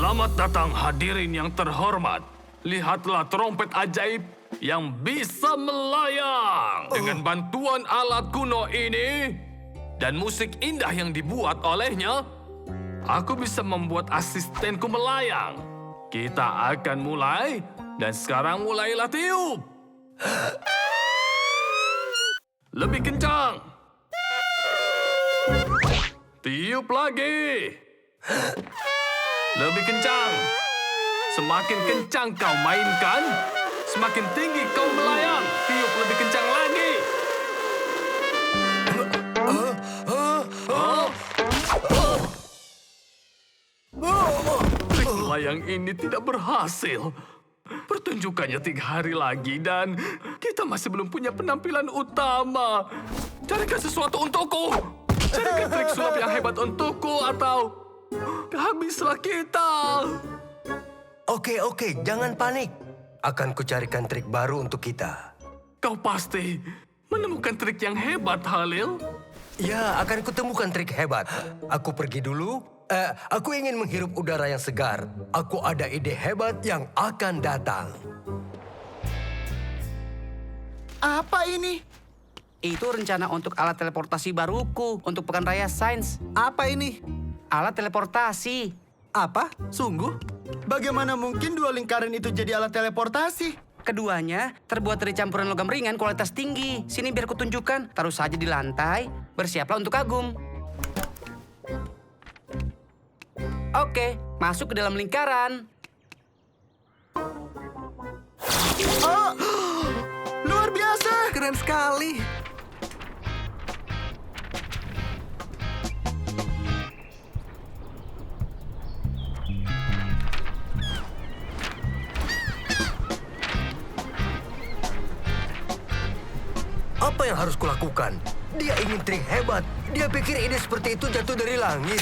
Selamat datang hadirin yang terhormat. Lihatlah trompet ajaib yang bisa melayang. Dengan bantuan alat kuno ini dan musik indah yang dibuat olehnya, aku bisa membuat asistenku melayang. Kita akan mulai, dan sekarang mulailah tiup. Lebih kencang. Tiup lagi. Lebih kencang. Semakin kencang kau mainkan, semakin tinggi kau melayang. Tiup lebih kencang lagi. Trik melayang ini tidak berhasil. Pertunjukannya 3 hari lagi dan kita masih belum punya penampilan utama. Carikan sesuatu untukku. Carikan trik sulap yang hebat untukku atau habislah kita. Oke, jangan panik. Akan kucarikan trik baru untuk kita. Kau pasti menemukan trik yang hebat, Halil. Ya, akan kutemukan trik hebat. Aku pergi dulu. Aku ingin menghirup udara yang segar. Aku ada ide hebat yang akan datang. Apa ini? Itu rencana untuk alat teleportasi baruku untuk Pekan Raya Sains. Apa ini? Alat teleportasi. Apa? Sungguh? Bagaimana mungkin 2 lingkaran itu jadi alat teleportasi? Keduanya terbuat dari campuran logam ringan kualitas tinggi. Sini biar kutunjukkan. Taruh saja di lantai. Bersiaplah untuk kagum. Oke, masuk ke dalam lingkaran. Oh! Luar biasa! Keren sekali. Apa yang harus kulakukan? Dia ingin trik hebat. Dia pikir ide seperti itu jatuh dari langit.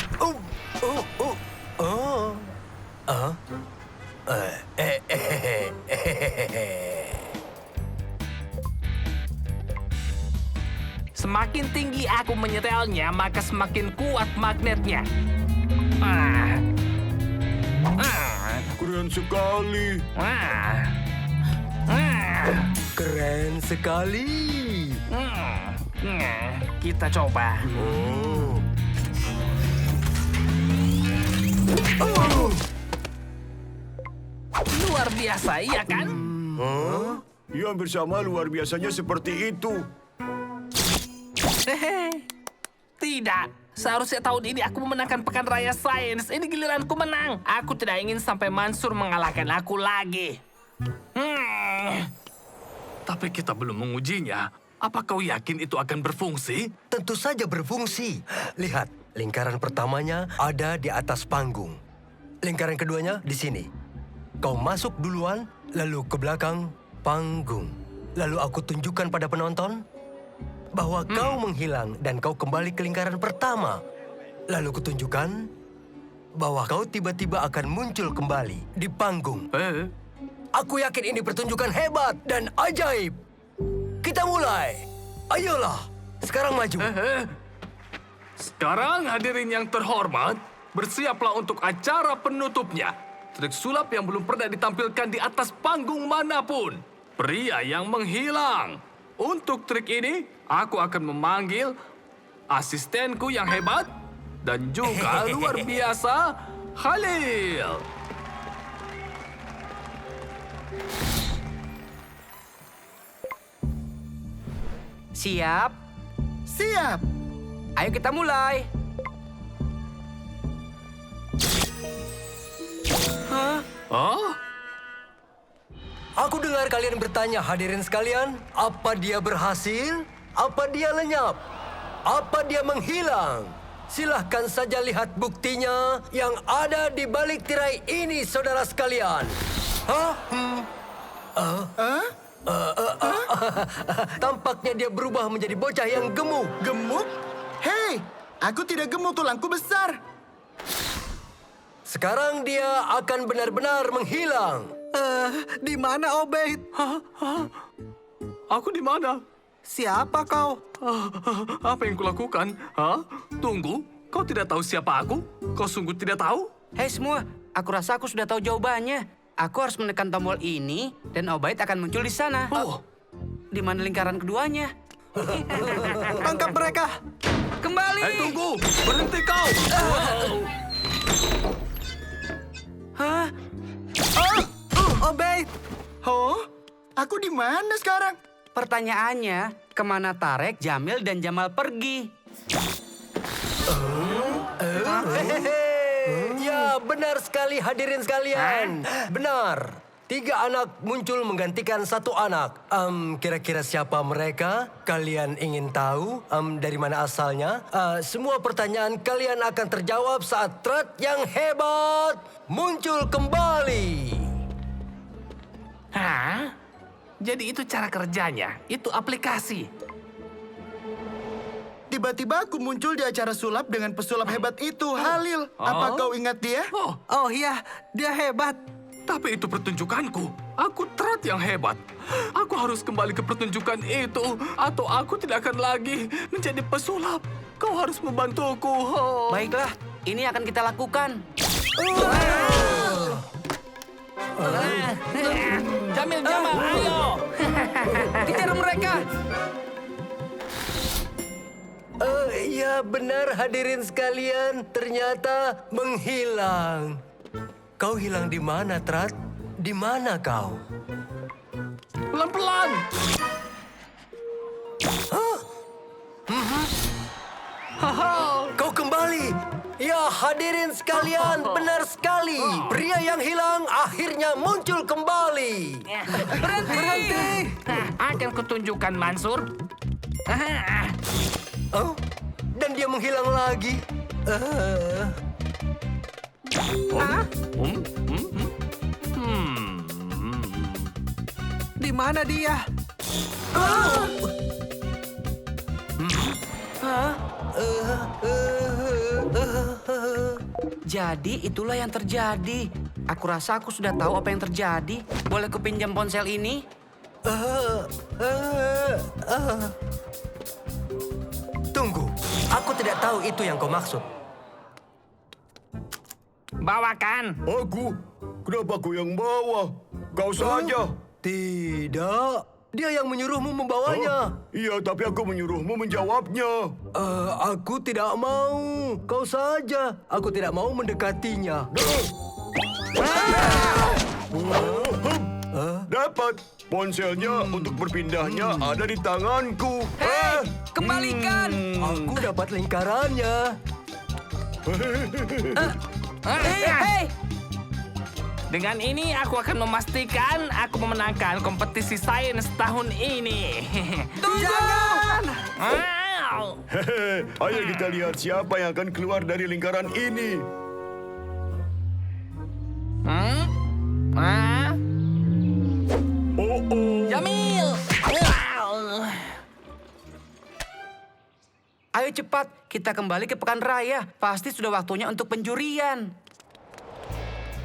Semakin tinggi aku menyetelnya, maka semakin kuat magnetnya. Keren sekali. Keren sekali. Kita coba. Luar biasa, iya kan? Yang bersama luar biasanya seperti itu. Tidak. Seharusnya tahun ini aku memenangkan Pekan Raya Sains. Ini giliranku menang. Aku tidak ingin sampai Mansur mengalahkan aku lagi. Tapi kita belum mengujinya. Apa kau yakin itu akan berfungsi? Tentu saja berfungsi. Lihat, lingkaran pertamanya ada di atas panggung. Lingkaran keduanya di sini. Kau masuk duluan, lalu ke belakang panggung. Lalu aku tunjukkan pada penonton bahwa kau menghilang dan kau kembali ke lingkaran pertama. Lalu kutunjukkan bahwa kau tiba-tiba akan muncul kembali di panggung. Aku yakin ini pertunjukan hebat dan ajaib. Kita mulai. Ayolah, sekarang maju. Sekarang hadirin yang terhormat, bersiaplah untuk acara penutupnya. Trik sulap yang belum pernah ditampilkan di atas panggung manapun. Pria yang menghilang. Untuk trik ini, aku akan memanggil asistenku yang hebat dan juga luar biasa, Halil. Siap? Siap! Ayo kita mulai. Hah? Aku dengar kalian bertanya, hadirin sekalian, apa dia berhasil? Apa dia lenyap? Apa dia menghilang? Silahkan saja lihat buktinya yang ada di balik tirai ini, saudara sekalian. Tampaknya dia berubah menjadi bocah yang gemuk. Gemuk? Hei, aku tidak gemuk, tulangku besar. Sekarang dia akan benar-benar menghilang. Di mana Obeid? Aku di mana? Siapa kau? Apa yang kulakukan? Tunggu, kau tidak tahu siapa aku? Kau sungguh tidak tahu? Hei semua, Aku rasa aku sudah tahu jawabannya. Aku harus menekan tombol ini dan Obaid akan muncul di sana. Oh, Di mana lingkaran keduanya? Tangkap mereka. Kembali! tunggu! Berhenti kau! Hah? Obeid. Oh, aku di mana sekarang? Pertanyaannya, kemana Tarek, Jamil, dan Jamal pergi? Ya, benar sekali hadirin sekalian. Benar. 3 anak muncul menggantikan 1 anak. Kira-kira siapa mereka? Kalian ingin tahu dari mana asalnya? Semua pertanyaan kalian akan terjawab saat Trat yang hebat muncul kembali. Hah? Jadi itu cara kerjanya? Itu aplikasi? Tiba-tiba aku muncul di acara sulap dengan pesulap hebat itu, Halil. Apa kau ingat dia? Oh, Oh iya, dia hebat. tapi itu pertunjukanku. Aku Trat yang hebat. Aku harus kembali ke pertunjukan itu, atau aku tidak akan lagi menjadi pesulap. Kau harus membantuku. Oh. Baiklah, ini akan kita lakukan. Jamil, Jamal, ayo! Kejar mereka! Ya benar hadirin sekalian, ternyata menghilang. Kau hilang di mana, Trat? Di mana kau? Pelan-pelan! Kau kembali. Ya hadirin sekalian, benar sekali. Pria yang hilang akhirnya muncul kembali. Berhenti! Akan kutunjukkan, Mansur. Oh, dan dia menghilang lagi. Di mana dia? Jadi itulah yang terjadi. Aku rasa aku sudah tahu apa yang terjadi. Boleh kupinjam ponsel ini? Tunggu, aku tidak tahu itu yang kau maksud. Bawakan! Aku? Kenapa aku yang bawa? Kau saja. Tidak, dia yang menyuruhmu membawanya. Iya, tapi aku menyuruhmu menjawabnya. Aku tidak mau. Kau saja. Aku tidak mau mendekatinya. Dapat. Ponselnya untuk berpindahnya ada di tanganku. Hei, kembalikan! Aku dapat lingkarannya. Hei! Dengan ini aku akan memastikan aku memenangkan kompetisi sains tahun ini. Jangan! Wow. Ayo kita lihat siapa yang akan keluar dari lingkaran ini. Oh. Jamil! Ayo cepat, kita kembali ke pekan raya. Pasti sudah waktunya untuk penjurian.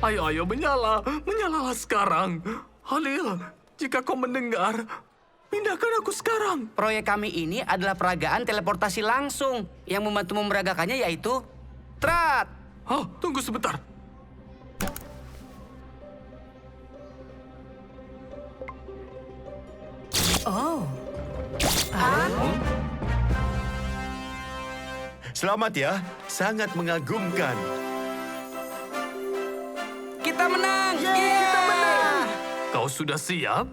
Ayo, menyalalah sekarang. Halil, jika kau mendengar, pindahkan aku sekarang. Proyek kami ini adalah peragaan teleportasi langsung. Yang membantu memeragakannya yaitu Trat. Oh, tunggu sebentar. Selamat ya, sangat mengagumkan. Kita menang! Kita menang! Kau sudah siap?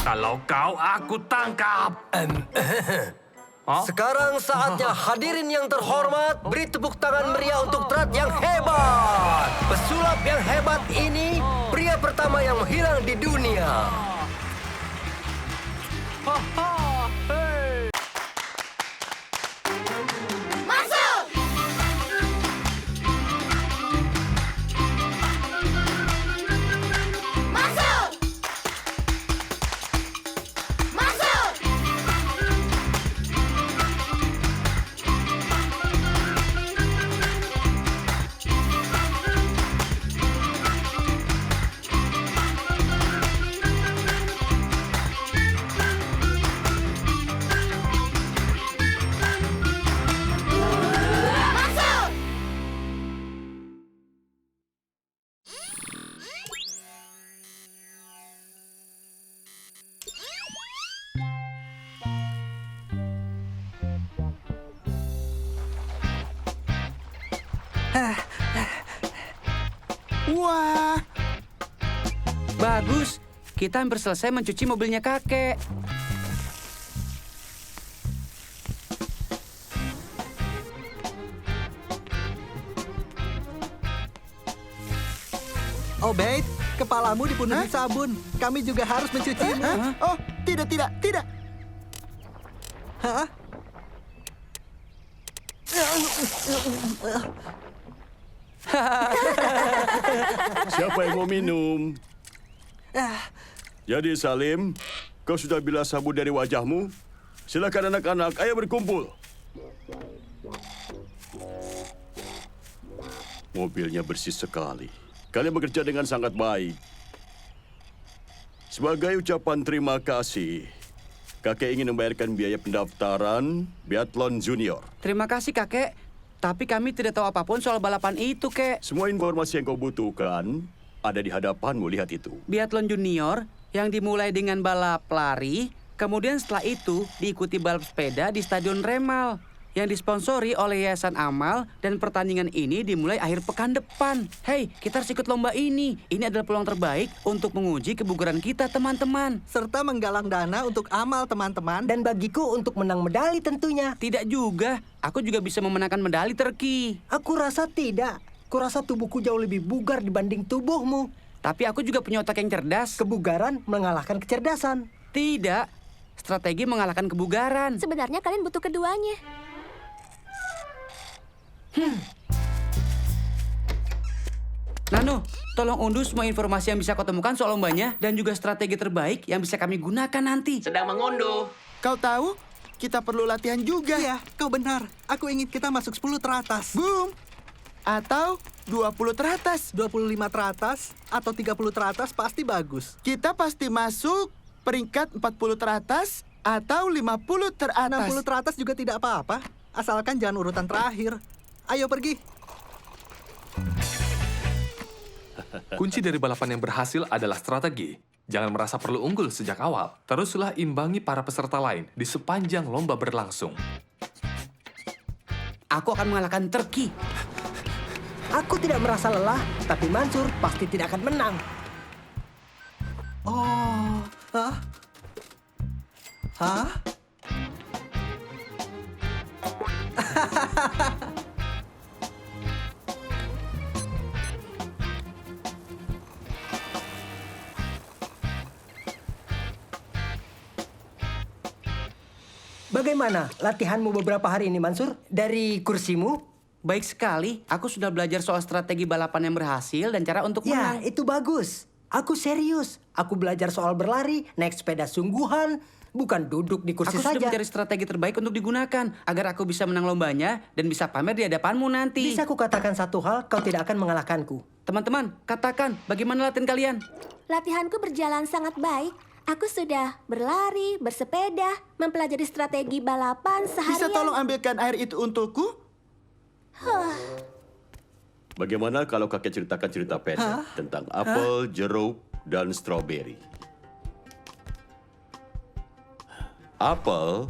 Kalau kau, aku tangkap. Sekarang saatnya hadirin yang terhormat beri tepuk tangan meriah untuk Trat yang hebat. Pesulap yang hebat ini pria pertama yang menghilang di dunia. Wah, Bagus, kita hampir selesai mencuci mobilnya kakek. Obed, kepalamu dipenuhi sabun. Kami juga harus mencucimu. hah? Oh, tidak, tidak, tidak. Hah? Siapa yang mau minum? Jadi Salim, kau sudah bilas sabun dari wajahmu? Silakan anak-anak, ayo berkumpul. Mobilnya bersih sekali. Kalian bekerja dengan sangat baik. Sebagai ucapan terima kasih, kakek ingin membayarkan biaya pendaftaran biathlon junior. Terima kasih kakek, tapi kami tidak tahu apapun soal balapan itu, kek. Semua informasi yang kau butuhkan ada di hadapanmu, lihat itu. Biathlon junior yang dimulai dengan balap lari, kemudian setelah itu diikuti balap sepeda di Stadion Remal yang disponsori oleh Yayasan Amal, dan pertandingan ini dimulai akhir pekan depan. Hei, kita harus ikut lomba ini. Ini adalah peluang terbaik untuk menguji kebugaran kita, teman-teman. Serta menggalang dana untuk amal teman-teman. Dan bagiku untuk menang medali tentunya. Tidak juga, aku juga bisa memenangkan medali Turki. Aku rasa tidak. Kurasa tubuhku jauh lebih bugar dibanding tubuhmu. Tapi aku juga punya otak yang cerdas. Kebugaran mengalahkan kecerdasan. Tidak, strategi mengalahkan kebugaran. Sebenarnya kalian butuh keduanya. Nano, tolong unduh semua informasi yang bisa kau temukan soal lombanya dan juga strategi terbaik yang bisa kami gunakan nanti. Sedang mengunduh. Kau tahu, kita perlu latihan juga. Iya, kau benar. Aku ingin kita masuk 10 teratas. Boom! Atau 20 teratas. 25 teratas atau 30 teratas pasti bagus. Kita pasti masuk peringkat 40 teratas atau 50 teratas. 60 teratas juga tidak apa-apa. Asalkan jangan urutan terakhir. Ayo pergi. Kunci dari balapan yang berhasil adalah strategi. Jangan merasa perlu unggul sejak awal. Teruslah imbangi para peserta lain di sepanjang lomba berlangsung. Aku akan mengalahkan Turki. Aku tidak merasa lelah, tapi Mansur pasti tidak akan menang. Oh, hah? Hah? Bagaimana latihanmu beberapa hari ini, Mansur? Dari kursimu? Baik sekali, aku sudah belajar soal strategi balapan yang berhasil dan cara untuk Ya, menang. itu bagus. Aku serius. Aku belajar soal berlari, naik sepeda sungguhan, bukan duduk di kursi Aku sudah saja. mencari strategi terbaik untuk digunakan agar aku bisa menang lombanya dan bisa pamer di hadapanmu nanti. Bisa aku katakan satu hal, kau tidak akan mengalahkanku. Teman-teman, katakan bagaimana latihan kalian? Latihanku berjalan sangat baik. Aku sudah berlari, bersepeda, mempelajari strategi balapan seharian. Bisa tolong ambilkan air itu untukku? Bagaimana kalau kakek ceritakan cerita pendek tentang apel, jeruk, dan stroberi? Apel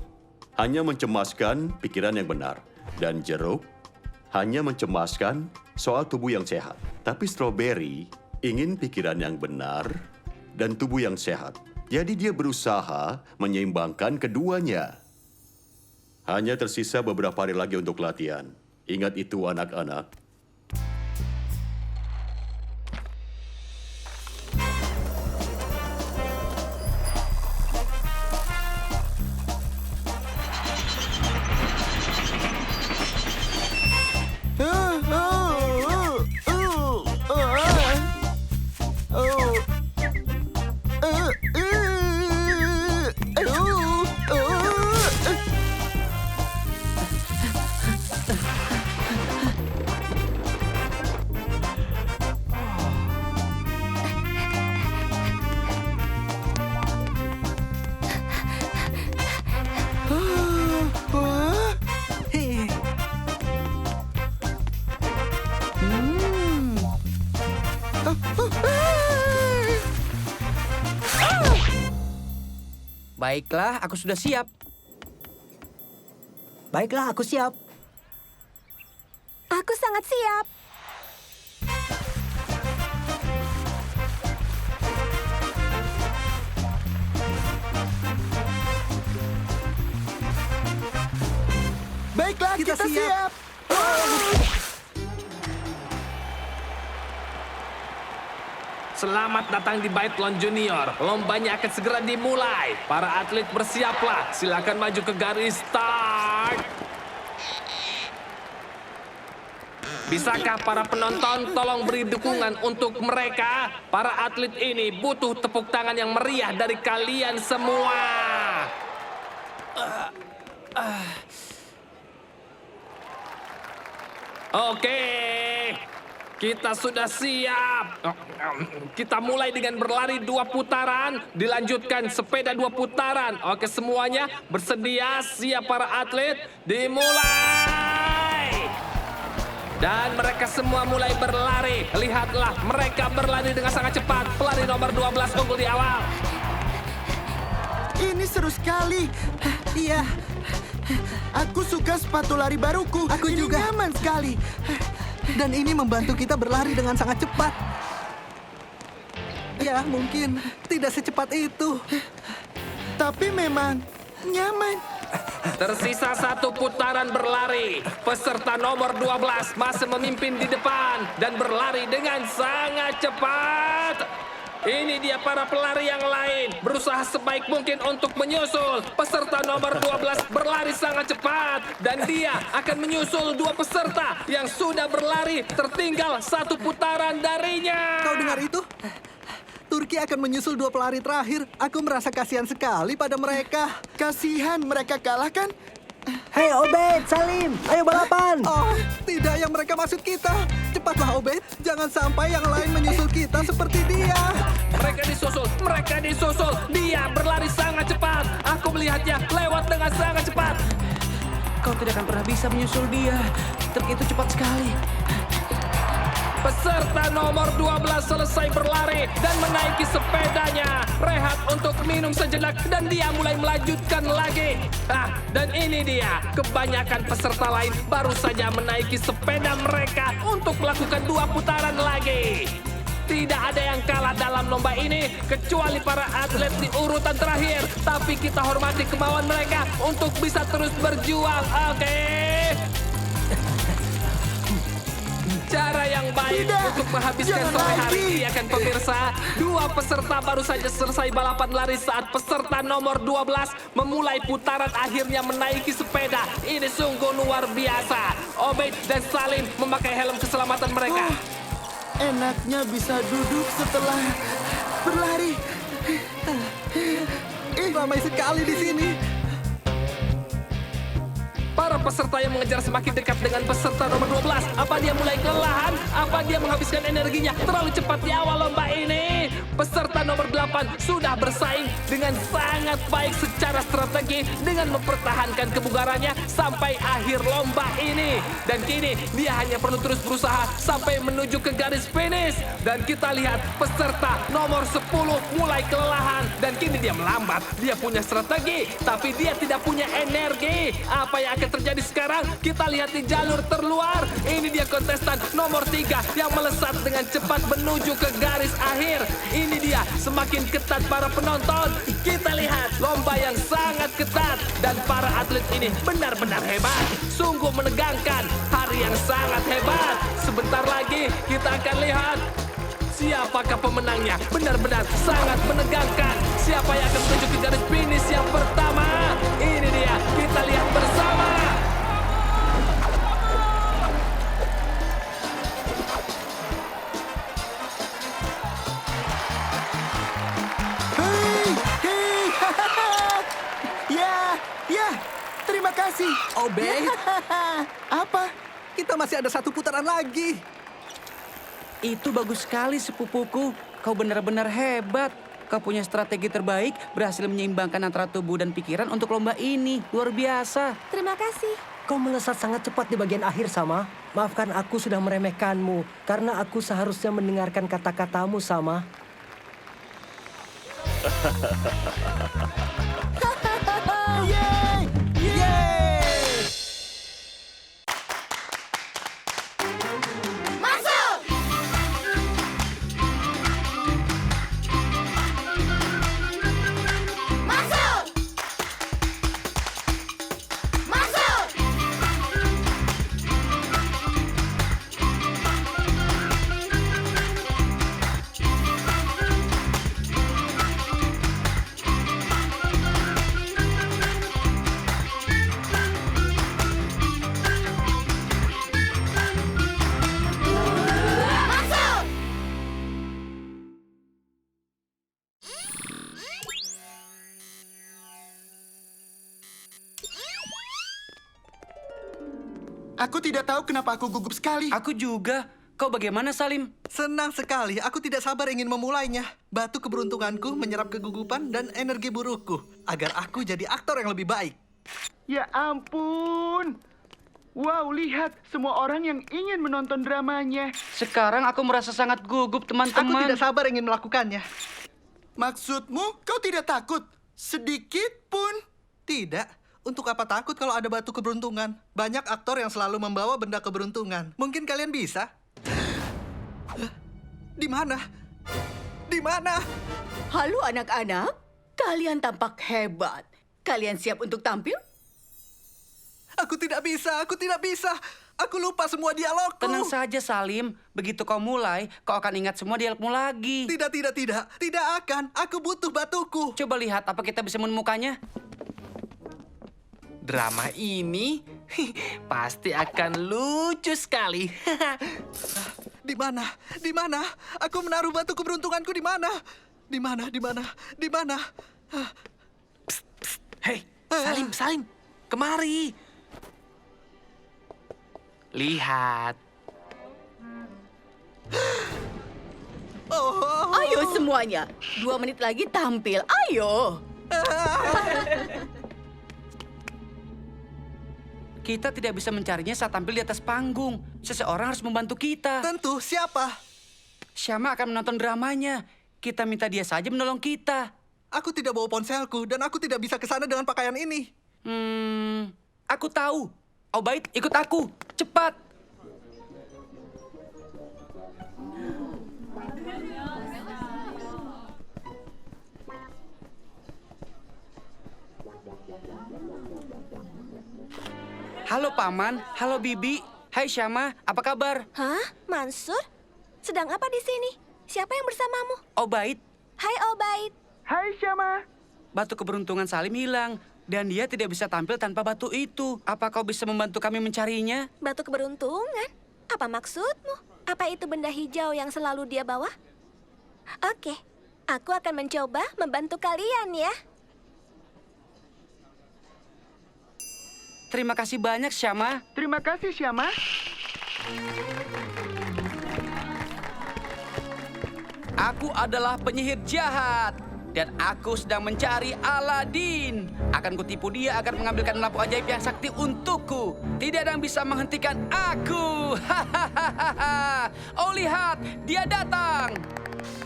hanya mencemaskan pikiran yang benar, dan jeruk hanya mencemaskan soal tubuh yang sehat. Tapi stroberi ingin pikiran yang benar dan tubuh yang sehat. Jadi dia berusaha menyeimbangkan keduanya. Hanya tersisa beberapa hari lagi untuk latihan. Ingat itu anak-anak. Hei. Baiklah, aku sudah siap. Baiklah, aku siap. Aku sangat siap. Baiklah, Kita kita siap. siap. Selamat datang di Biathlon Junior. Lombanya akan segera dimulai. Para atlet bersiaplah. Silakan maju ke garis start. Bisakah para penonton tolong beri dukungan untuk mereka? Para atlet ini butuh tepuk tangan yang meriah dari kalian semua. Oke, kita sudah siap. Kita mulai dengan berlari 2 putaran, dilanjutkan sepeda 2 putaran. Oke, semuanya bersedia, siap para atlet, dimulai. Dan mereka semua mulai berlari. Lihatlah, mereka berlari dengan sangat cepat. Pelari nomor 12 unggul di awal. Ini seru sekali. Iya, Aku suka sepatu lari baruku. Aku Ini juga. nyaman sekali. dan ini membantu kita berlari dengan sangat cepat. Ya, mungkin tidak secepat itu. Tapi memang nyaman. Tersisa 1 putaran berlari. Peserta nomor 12 masih memimpin di depan dan berlari dengan sangat cepat. Ini dia para pelari yang lain, berusaha sebaik mungkin untuk menyusul. Peserta nomor 12 berlari sangat cepat, dan dia akan menyusul 2 peserta yang sudah berlari tertinggal 1 putaran darinya. Kau dengar itu? Turki akan menyusul 2 pelari terakhir. Aku merasa kasihan sekali pada mereka. Kasihan mereka kalah kan? Hei Obed, Salim, ayo balapan. Oh, tidak yang mereka maksud kita. Cepatlah Obed, jangan sampai yang lain menyusul kita seperti dia. Mereka disusul. Dia berlari sangat cepat. Aku melihatnya lewat dengan sangat cepat. Kau tidak akan pernah bisa menyusul dia. Truk itu cepat sekali. Peserta nomor 12 selesai berlari dan menaiki sepedanya. Rehat untuk minum sejenak dan dia mulai melanjutkan lagi. Dan ini dia. Kebanyakan peserta lain baru saja menaiki sepeda mereka untuk melakukan 2 putaran lagi. Tidak ada yang kalah dalam lomba ini kecuali para atlet di urutan terakhir. Tapi kita hormati kemauan mereka untuk bisa terus berjuang. Oke. Cara yang baik Tidak, untuk menghabiskan jangan sore hari lagi. ini akan pemirsa. 2 peserta baru saja selesai balapan lari saat peserta nomor 12 memulai putaran akhirnya menaiki sepeda. Ini sungguh luar biasa. Obed dan Salim memakai helm keselamatan mereka. Enaknya bisa duduk setelah berlari. Ramai sekali di sini. Para peserta yang mengejar semakin dekat dengan peserta nomor 12. Apa dia mulai kelelahan? Apa dia menghabiskan energinya terlalu cepat di awal lomba ini? Peserta nomor 8 sudah bersaing dengan sangat baik secara strategi dengan mempertahankan kebugarannya sampai akhir lomba ini. Dan kini dia hanya perlu terus berusaha sampai menuju ke garis finish. Dan kita lihat peserta nomor 10 mulai kelelahan dan kini dia melambat. Dia punya strategi, tapi dia tidak punya energi. Apa yang akan terjadi sekarang? Kita lihat di jalur terluar. Ini dia kontestan nomor 3 yang melesat dengan cepat menuju ke garis akhir. Ini dia, semakin ketat para penonton. Kita lihat lomba yang sangat ketat dan para atlet ini benar-benar hebat. Sungguh menegangkan, hari yang sangat hebat. Sebentar lagi kita akan lihat siapakah pemenangnya. Benar-benar sangat menegangkan. Siapa yang akan menuju ke garis finish yang pertama? Ini dia, kita lihat bersama. Hei, hei, ya, terima kasih. Obed, Apa? kita masih ada 1 putaran lagi. Itu bagus sekali sepupuku. Kau benar-benar hebat. Kau punya strategi terbaik, berhasil menyeimbangkan antara tubuh dan pikiran untuk lomba ini. Luar biasa. Terima kasih. Kau melesat sangat cepat di bagian akhir, Sama. Maafkan aku sudah meremehkanmu, karena aku seharusnya mendengarkan kata-katamu, Sama. Yeay! Yeay! Aku tidak tahu kenapa aku gugup sekali. Aku juga. Kau bagaimana, Salim? Senang sekali. Aku tidak sabar ingin memulainya. Batu keberuntunganku menyerap kegugupan dan energi burukku agar aku jadi aktor yang lebih baik. Ya ampun. Wow, lihat. Semua orang yang ingin menonton dramanya. Sekarang aku merasa sangat gugup, Aku teman-teman. tidak sabar ingin melakukannya. Maksudmu, kau tidak takut? Sedikit pun? Tidak. Untuk apa takut kalau ada batu keberuntungan? Banyak aktor yang selalu membawa benda keberuntungan. Mungkin kalian bisa. Di mana? Di mana? Halo anak-anak, kalian tampak hebat. Kalian siap untuk tampil? Aku tidak bisa, aku tidak bisa. Aku lupa semua dialogku. Tenang saja, Salim. Begitu kau mulai, kau akan ingat semua dialogmu lagi. Tidak. Tidak akan. Aku butuh batuku. Coba lihat apa kita bisa menemukannya. Drama ini pasti akan lucu sekali. Di mana? Di mana? Aku menaruh batu keberuntunganku di mana? Di mana? Di mana? Di mana? Hei, Salim, kemari. Lihat. Oh. Ayo semuanya, 2 menit lagi tampil. Ayo. Kita tidak bisa mencarinya saat tampil di atas panggung. Seseorang harus membantu kita. Tentu, siapa? Syama akan menonton dramanya. Kita minta dia saja menolong kita. Aku tidak bawa ponselku dan aku tidak bisa ke sana dengan pakaian ini. Aku tahu. Obaid, ikut aku. Cepat. Halo Paman, halo Bibi. Hai Syama, apa kabar? Hah? Mansur? Sedang apa di sini? Siapa yang bersamamu? Obaid, Hai Obaid. Hai Syama. batu keberuntungan Salim hilang. Dan dia tidak bisa tampil tanpa batu itu. Apa kau bisa membantu kami mencarinya? Batu keberuntungan? Apa maksudmu? Apa itu benda hijau yang selalu dia bawa? Oke, aku akan mencoba membantu kalian ya. Terima kasih banyak, Syama. Terima kasih, Syama. Aku adalah penyihir jahat. Dan aku sedang mencari Aladin. Akan kutipu dia agar mengambilkan lampu ajaib yang sakti untukku. Tidak ada yang bisa menghentikan aku. Hahaha. Oh, lihat, dia datang.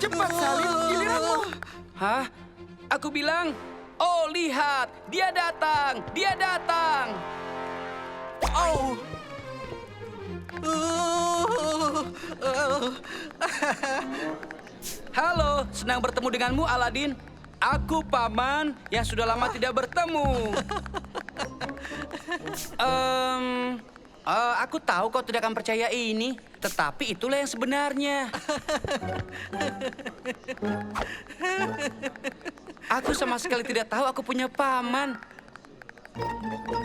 Cepat, Salim. Giliranmu. Hah? Aku bilang, oh, lihat, dia datang. Dia datang. Oh. Halo, senang bertemu denganmu, Aladin. Aku Paman yang sudah lama tidak bertemu. Aku tahu kau tidak akan percaya ini, tetapi itulah yang sebenarnya. Aku sama sekali tidak tahu aku punya paman.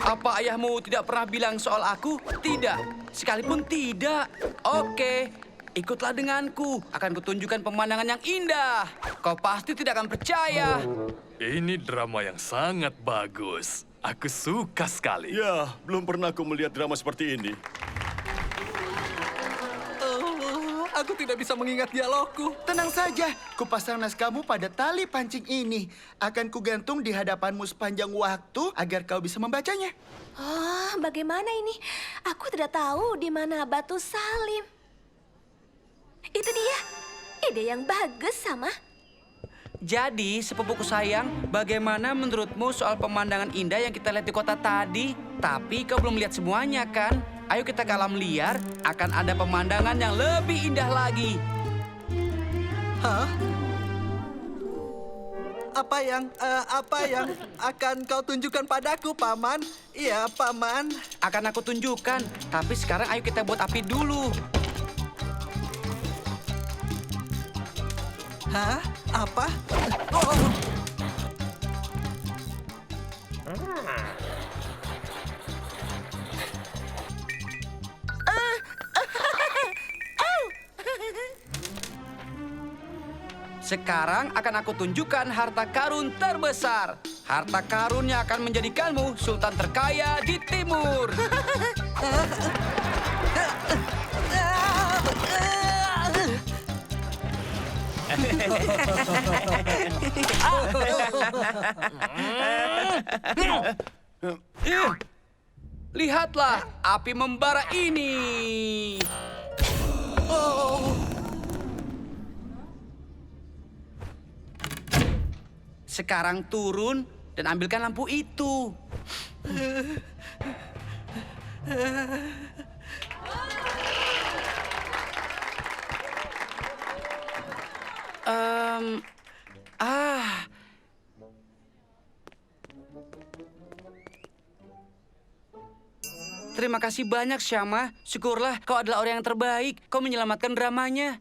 Apa ayahmu tidak pernah bilang soal aku? Tidak, sekalipun tidak. Oke. Ikutlah denganku, akan kutunjukkan pemandangan yang indah. Kau pasti tidak akan percaya. Ini drama yang sangat bagus. Aku suka sekali. Ya, belum pernah aku melihat drama seperti ini. Aku tidak bisa mengingat dialogku. Tenang saja, kupasang naskahmu pada tali pancing ini. Akan kugantung di hadapanmu sepanjang waktu agar kau bisa membacanya. Oh, bagaimana ini? Aku tidak tahu di mana batu Salim. Itu dia. Ide yang bagus, Sama. Jadi, sepupuku sayang, bagaimana menurutmu soal pemandangan indah yang kita lihat di kota tadi? Tapi kau belum lihat semuanya, kan? Ayo kita ke alam liar, akan ada pemandangan yang lebih indah lagi. Hah? Apa yang akan kau tunjukkan padaku, Paman? Iya, Paman. Akan aku tunjukkan, tapi sekarang ayo kita buat api dulu. Hah? Apa? Oh. Sekarang akan aku tunjukkan harta karun terbesar. Harta karun yang akan menjadikanmu sultan terkaya di timur. Lihatlah api membara ini. Sekarang turun dan ambilkan lampu itu. Em, ah. Terima kasih banyak, Syama. Syukurlah kau adalah orang yang terbaik. Kau menyelamatkan dramanya.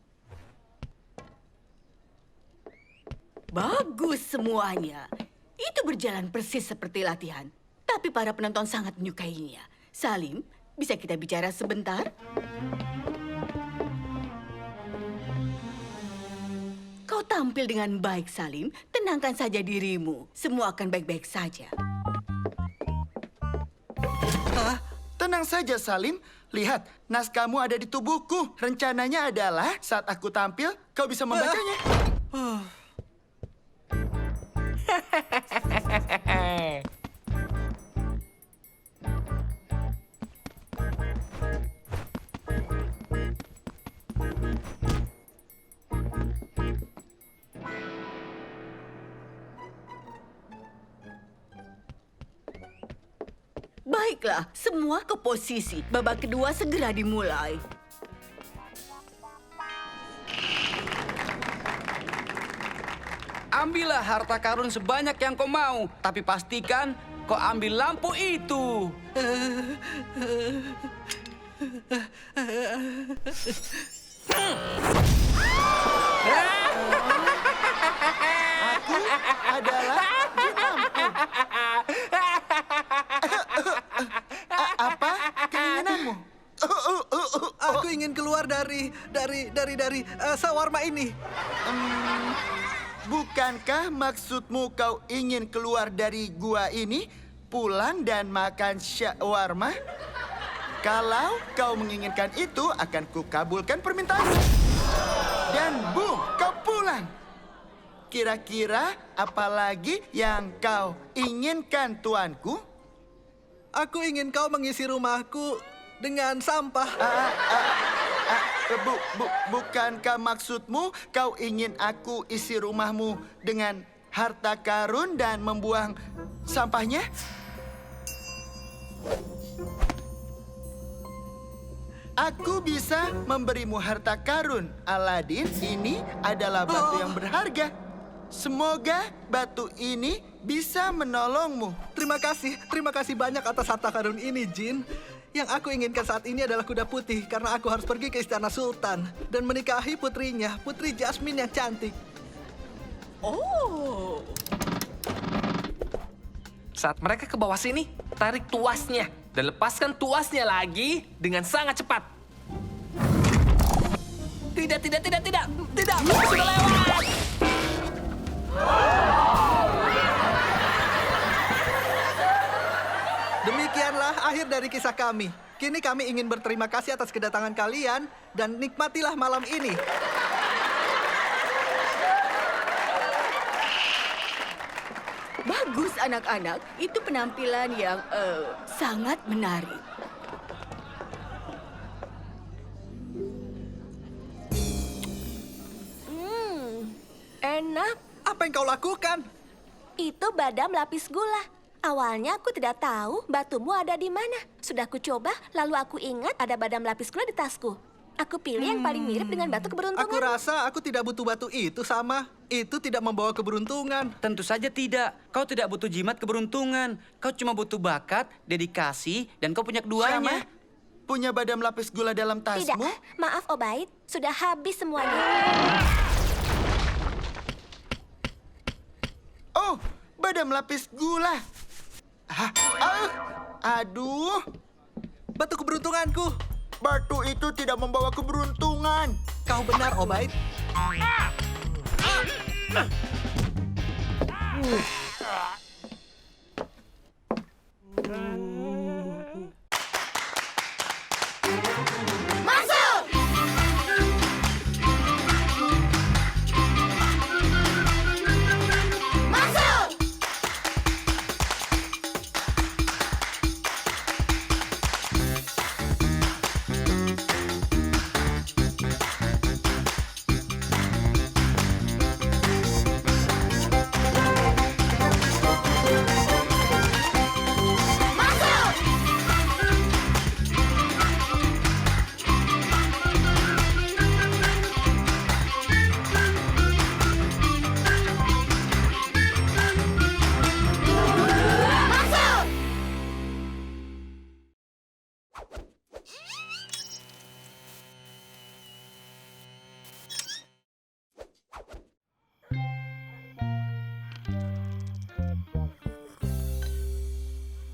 Bagus semuanya. Itu berjalan persis seperti latihan. Tapi para penonton sangat menyukainya. Salim, bisa kita bicara sebentar? Kau tampil dengan baik, Salim. Tenangkan saja dirimu. Semua akan baik-baik saja. Tenang saja, Salim. Lihat, naskahmu ada di tubuhku. Rencananya adalah saat aku tampil, kau bisa membacanya. Baiklah, semua ke posisi. Babak kedua segera dimulai. Ambillah harta karun sebanyak yang kau mau. Tapi pastikan kau ambil lampu itu. Aku adalah jin lampu. Apa keinginanmu? Aku ingin keluar dari sawarma ini. Bukankah maksudmu kau ingin keluar dari gua ini, pulang dan makan shawarma? Kalau kau menginginkan itu, akan kukabulkan permintaanmu. Dan boom, kau pulang. Kira-kira apa lagi yang kau inginkan, tuanku? Aku ingin kau mengisi rumahku dengan sampah. Bukankah maksudmu kau ingin aku isi rumahmu dengan harta karun dan membuang sampahnya? Aku bisa memberimu harta karun, Aladin. Ini adalah batu yang berharga. Semoga batu ini bisa menolongmu. Terima kasih banyak atas harta karun ini, Jin. Yang aku inginkan saat ini adalah kuda putih karena aku harus pergi ke istana Sultan dan menikahi putrinya, Putri Jasmine yang cantik. Oh. Saat mereka ke bawah sini, tarik tuasnya dan lepaskan tuasnya lagi dengan sangat cepat. Tidak, sudah lewat. Demikianlah akhir dari kisah kami. Kini kami ingin berterima kasih atas kedatangan kalian dan nikmatilah malam ini. Bagus anak-anak, itu penampilan yang sangat menarik. Enak. Apa yang kau lakukan? Itu badam lapis gula. Awalnya aku tidak tahu batumu ada di mana. Sudah aku coba, lalu aku ingat ada badam lapis gula di tasku. Aku pilih yang paling mirip dengan batu keberuntungan. Aku rasa aku tidak butuh batu itu, Sama. Itu tidak membawa keberuntungan. Tentu saja tidak. Kau tidak butuh jimat keberuntungan. Kau cuma butuh bakat, dedikasi, dan kau punya keduanya. Sama? Punya badam lapis gula dalam Tidak, tasmu? maaf Obaid, sudah habis semuanya. Oh, badam lapis gula. Aduh, Batu keberuntunganku. batu itu tidak membawa keberuntungan. Kau benar, Obaid.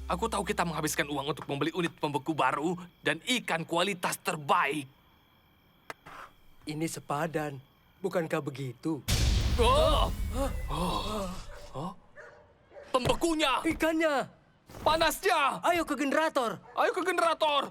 Aku tahu kita menghabiskan uang untuk membeli unit pembeku baru dan ikan kualitas terbaik. Ini sepadan, bukankah begitu? Oh! Pembekunya! Ikannya! Panasnya! Ayo ke generator! Ayo ke generator!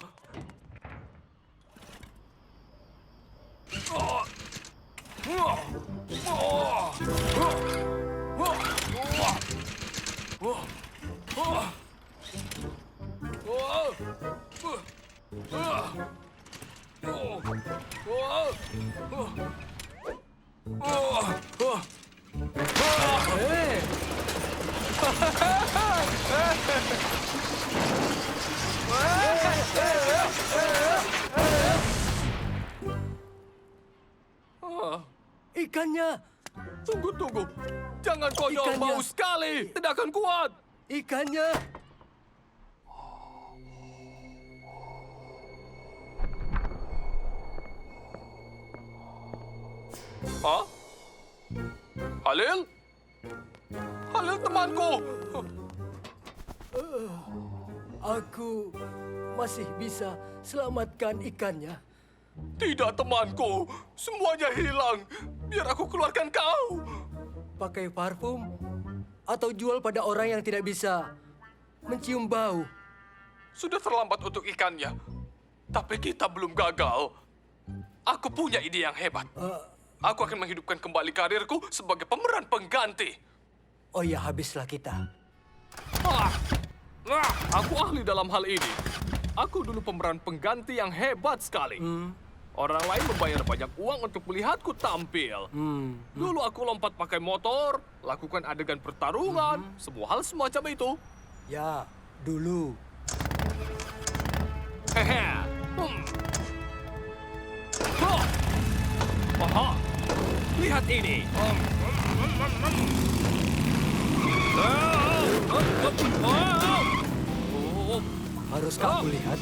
Ikannya! Tunggu. Jangan konyol, Ikannya. bau sekali. Tidak akan kuat. Ikannya! Hah? Halil? Halil temanku. Aku masih bisa selamatkan ikannya. Tidak temanku. Semuanya hilang. Biar aku keluarkan kau. Pakai parfum atau jual pada orang yang tidak bisa mencium bau. Sudah terlambat untuk ikannya. Tapi kita belum gagal. Aku punya ide yang hebat. Aku akan menghidupkan kembali karirku sebagai pemeran pengganti. Oh ya, habislah kita. Aku ahli dalam hal ini. Aku dulu pemeran pengganti yang hebat sekali. Orang lain membayar banyak uang untuk melihatku tampil. Dulu aku lompat pakai motor, lakukan adegan pertarungan, semua hal semacam itu. Ya, dulu. Hehe. Aha. Lihat ini. Haruskah aku lihat?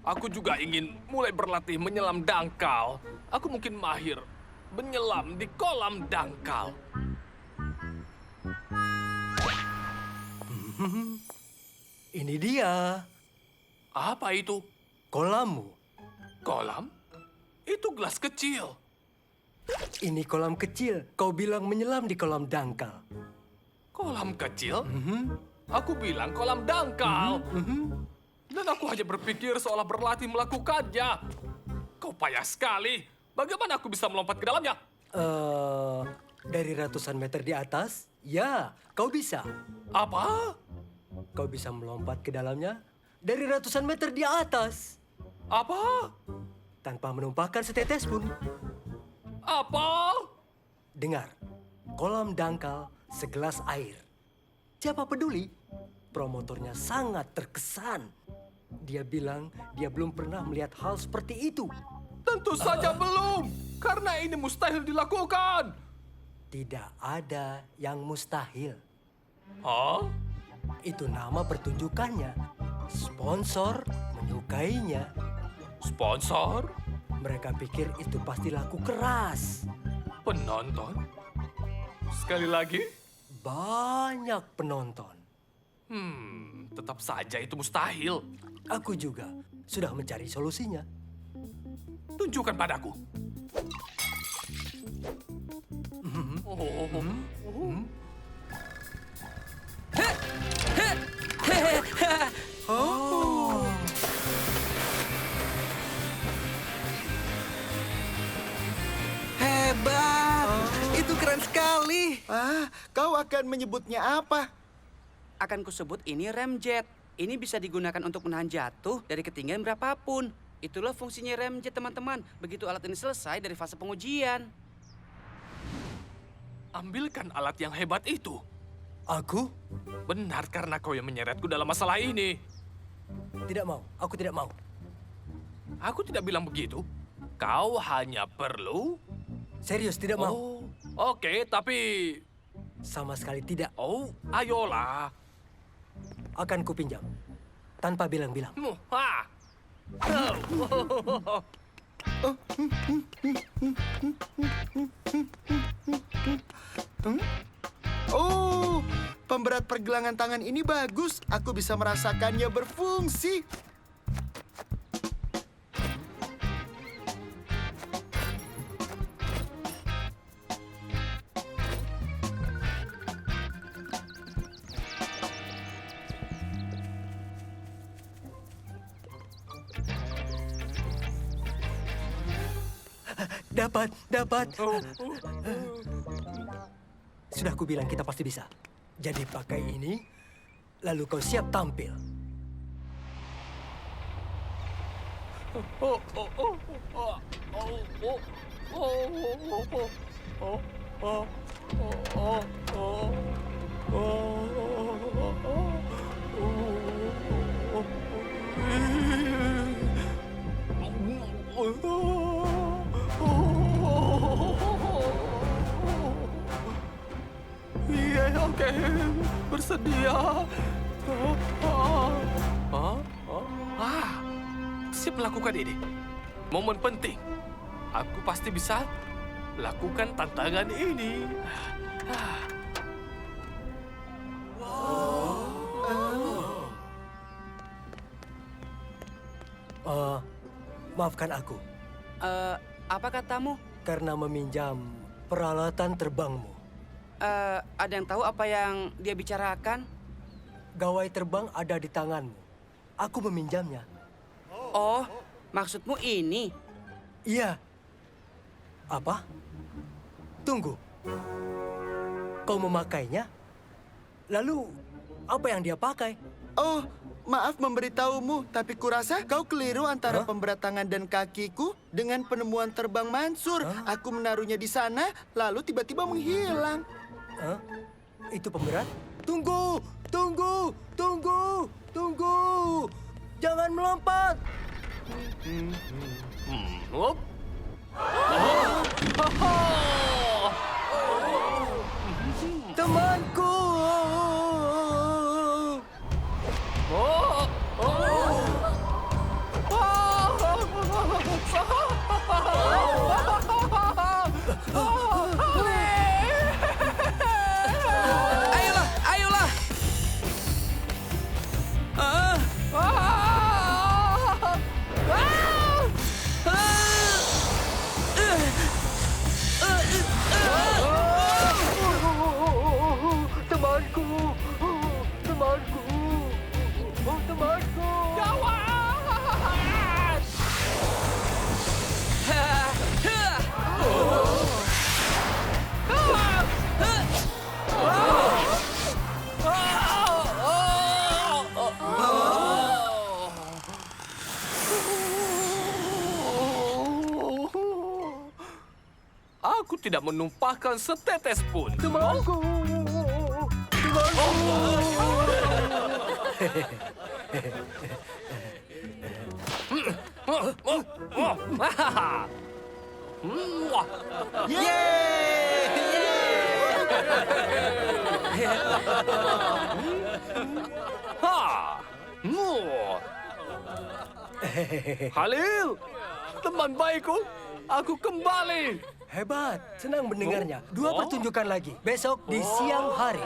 Aku juga ingin mulai berlatih menyelam dangkal. Aku mungkin mahir menyelam di kolam dangkal. Ini dia, Apa itu? kolammu. Kolam? Itu gelas kecil. Ini kolam kecil. Kau bilang menyelam di kolam dangkal. Kolam kecil? Aku bilang kolam dangkal. Dan aku hanya berpikir seolah berlatih melakukannya. Kau payah sekali. Bagaimana aku bisa melompat ke dalamnya? Dari ratusan meter di atas? Ya, kau bisa. Apa? Kau bisa melompat ke dalamnya dari ratusan meter di atas. Apa? Tanpa menumpahkan setetes pun. Apa? Dengar, kolam dangkal segelas air. Siapa peduli? Promotornya sangat terkesan. Dia bilang dia belum pernah melihat hal seperti itu. Tentu saja belum. Karena ini mustahil dilakukan. Tidak ada yang mustahil. Hah? Itu nama pertunjukannya. Sponsor menyukainya. Sponsor? Mereka pikir itu pasti laku keras. Penonton? Sekali lagi? Banyak penonton. Tetap saja itu mustahil. Aku juga sudah mencari solusinya. Tunjukkan padaku. Hebat! Itu keren sekali. Kau akan menyebutnya apa? Akan kusebut ini remjet. Ini bisa digunakan untuk menahan jatuh dari ketinggian berapapun. Itulah fungsinya remjet, teman-teman. Begitu alat ini selesai dari fase pengujian. Ambilkan alat yang hebat itu. Aku Benar karena kau yang menyeretku dalam masalah ini. tidak mau. Aku tidak mau. Aku tidak bilang begitu. Kau hanya perlu... Serius tidak mau. Oh, oke, tapi... Sama sekali tidak. Oh, ayolah. Akan kupinjam. Tanpa bilang-bilang. Oh, pemberat pergelangan tangan ini bagus. Aku bisa merasakannya berfungsi. Dapat. Sudah aku bilang kita pasti bisa. Jadi pakai ini, lalu kau siap tampil. Iya, oke. Bersedia. Siap melakukan ini. Momen penting. Aku pasti bisa lakukan tantangan ini. Maafkan aku Apa katamu? karena meminjam peralatan terbangmu. Ada yang tahu apa yang dia bicarakan? Gawai terbang ada di tanganmu. Aku meminjamnya. Oh, maksudmu ini? Iya. Apa? Tunggu. Kau memakainya? Lalu, apa yang dia pakai? Oh, maaf memberitahumu, tapi kurasa kau keliru antara pemberat tangan dan kakiku dengan penemuan terbang Mansur. Aku menaruhnya di sana, lalu tiba-tiba menghilang. Hah? Itu pemberat? Tunggu! Jangan melompat! Up. Temanku! Ayolah! Temanku! Aku tidak menumpahkan setetes pun. Temanku! Halil, teman baikku, aku kembali. Hebat, senang mendengarnya. 2 pertunjukan lagi, besok di siang hari.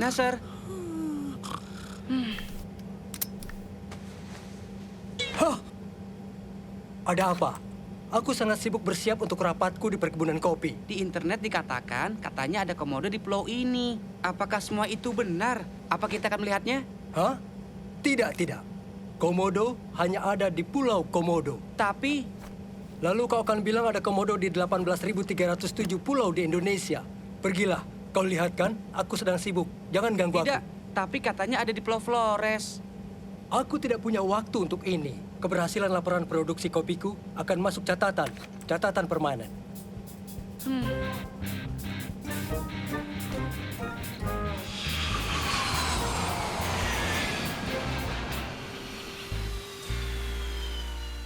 Nasir? Hah? Ada apa? Aku sangat sibuk bersiap untuk rapatku di perkebunan kopi. Di internet dikatakan katanya ada komodo di pulau ini. Apakah semua itu benar? Apa kita akan melihatnya? Hah? Tidak, tidak. Komodo hanya ada di Pulau Komodo. Tapi Lalu kau akan bilang ada komodo di 18.307 pulau di Indonesia. Pergilah, kau lihat kan? Aku sedang sibuk. Jangan ganggu tidak. aku. Tapi katanya ada di Pulau Flores. Aku tidak punya waktu untuk ini. Keberhasilan laporan produksi kopiku akan masuk catatan permanen.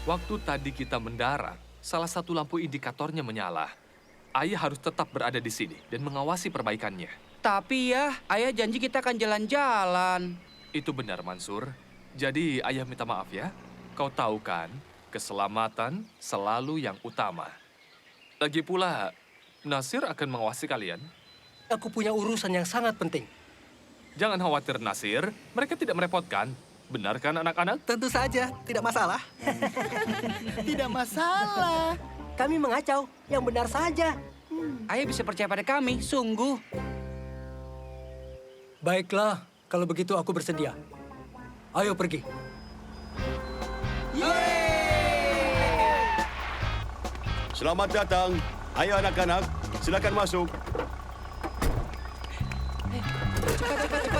Waktu tadi kita mendarat, salah satu lampu indikatornya menyala. Ayah harus tetap berada di sini dan mengawasi perbaikannya. Tapi ya, ayah janji kita akan jalan-jalan. Itu benar, Mansur. Jadi ayah minta maaf ya. Kau tahu kan, keselamatan selalu yang utama. Lagi pula, Nasir akan mengawasi kalian. Aku punya urusan yang sangat penting. Jangan khawatir, Nasir. Mereka tidak merepotkan. Benar kan, anak-anak? Tentu saja, tidak masalah. Tidak masalah. Kami mengacau, yang benar saja. Ayah bisa percaya pada kami, sungguh. Baiklah, kalau begitu aku bersedia. Ayo pergi. Selamat datang. Ayo anak-anak, silakan masuk.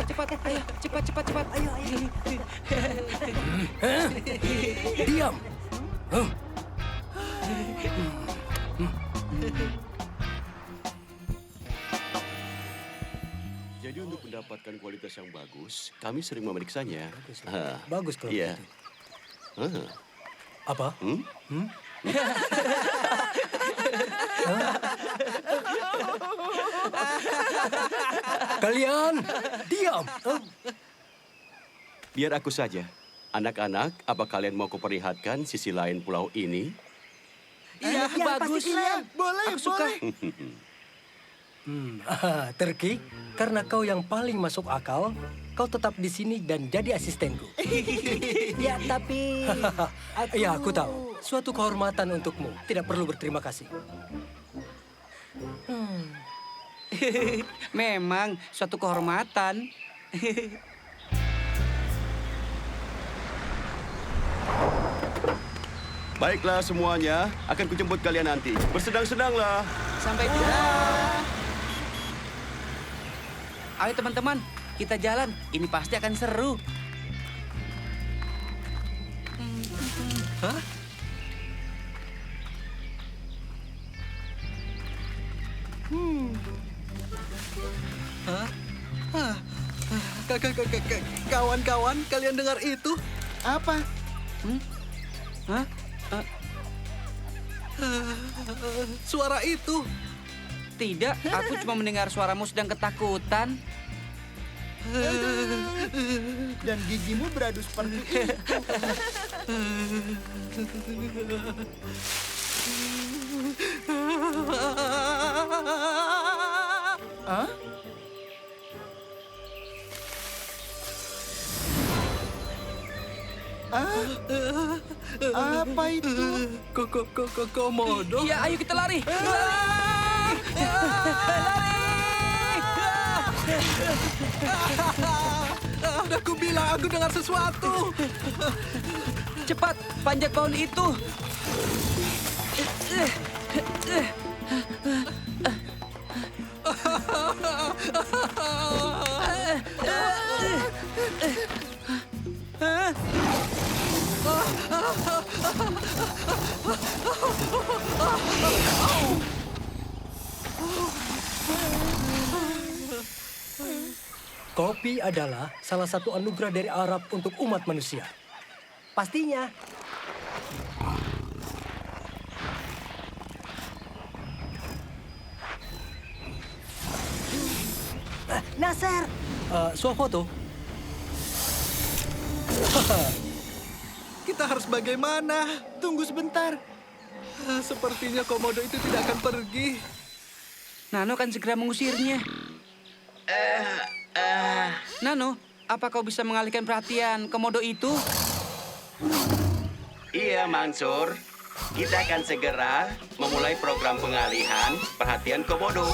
Cepat. Ayo, cepat. Ayo. Diam. Jadi untuk mendapatkan kualitas yang bagus, kami sering memeriksanya. Bagus kalau Iya. begitu. Apa? Kalian diam. Biar aku saja. Anak-anak, apa kalian mau kuperlihatkan sisi lain pulau ini? Iya, bagus. Boleh, boleh. Turki, karena kau yang paling masuk akal, kau tetap di sini dan jadi asistenku. Ya, tapi... Ya, aku tahu. Suatu kehormatan untukmu. Tidak perlu berterima kasih. Memang suatu kehormatan. Baiklah semuanya, akan kujemput kalian nanti. Bersedang-sedanglah. Sampai jumpa. Ayo teman-teman, kita jalan. Ini pasti akan seru. Kawan-kawan, kalian dengar itu? Apa? Hah? Suara itu. Tidak, aku cuma mendengar suaramu sedang ketakutan. Dan gigimu beradu seperti itu. Hah? Apa itu? Komodo. Iya, ayo kita lari. Udah aku bilang aku dengar sesuatu. Cepat, panjat pohon itu. Kopi adalah salah satu anugerah dari Arab untuk umat manusia. Pastinya. Nasir! Swafoto. Kita harus bagaimana? Tunggu sebentar. Sepertinya komodo itu tidak akan pergi. Nano akan segera mengusirnya. Nano, apa kau bisa mengalihkan perhatian komodo itu? Iya, Mansur. Kita akan segera memulai program pengalihan perhatian komodo.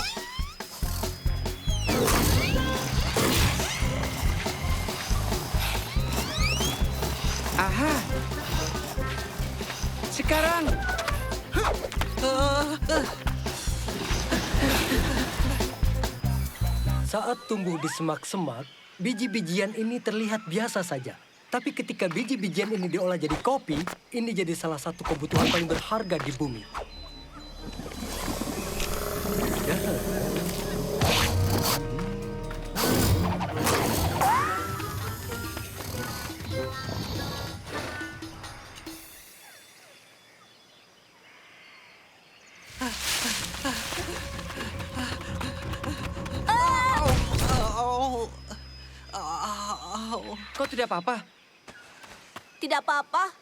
Aha. Sekarang. Saat tumbuh di semak-semak, biji-bijian ini terlihat biasa saja. Tapi ketika biji-bijian ini diolah jadi kopi, ini jadi salah satu kebutuhan paling berharga di bumi. Ya. Kau tidak apa-apa? Tidak apa-apa.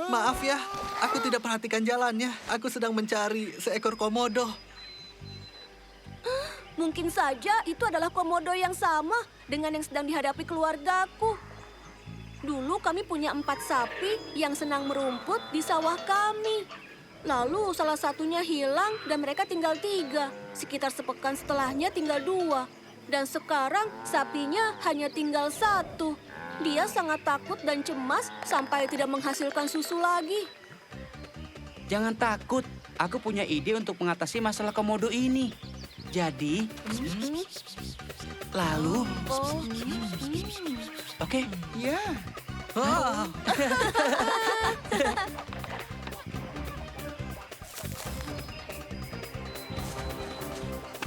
Maaf ya, aku tidak perhatikan jalannya. Aku sedang mencari seekor komodo. Mungkin saja itu adalah komodo yang sama dengan yang sedang dihadapi keluargaku. Dulu kami punya 4 sapi yang senang merumput di sawah kami. Lalu salah satunya hilang dan mereka tinggal 3. Sekitar sepekan setelahnya tinggal 2. Dan sekarang sapinya hanya tinggal 1. Dia sangat takut dan cemas sampai tidak menghasilkan susu lagi. Jangan takut. Aku punya ide untuk mengatasi masalah komodo ini. Jadi, lalu, oke? Ya. Ah,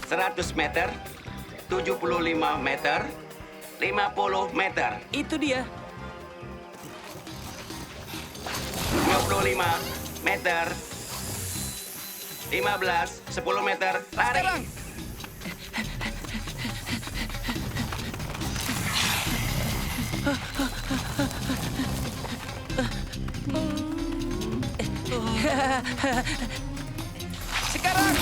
100 meter, 75 meter, 50 meter, Itu dia. 25 meter, 15, 10 meter, lari. Sekarang.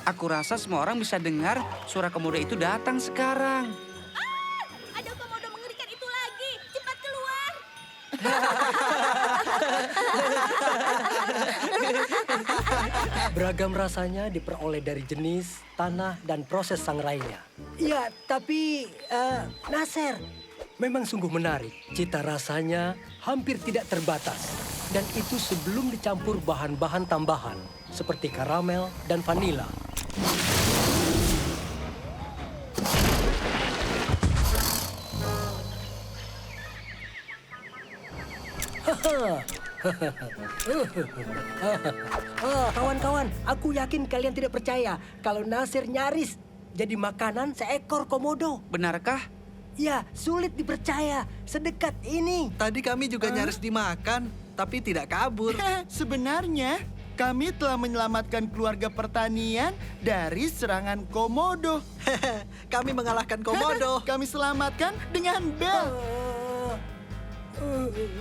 Aku rasa semua orang bisa dengar suara komodo itu datang sekarang. Ada komodo mengerikan itu lagi. Cepat keluar. Beragam rasanya diperoleh dari jenis, tanah, dan proses sangrainya. Ya, tapi Nasser, memang sungguh menarik. Cita rasanya hampir tidak terbatas. Dan itu sebelum dicampur bahan-bahan tambahan seperti karamel dan vanila. Kawan-kawan, aku yakin kalian tidak percaya kalau Nasir nyaris jadi makanan seekor komodo. Benarkah? Ya, sulit dipercaya. Sedekat ini. tadi kami juga nyaris dimakan, tapi tidak kabur. Sebenarnya, kami telah menyelamatkan keluarga pertanian dari serangan komodo. Kami mengalahkan komodo. Kami selamatkan dengan bel.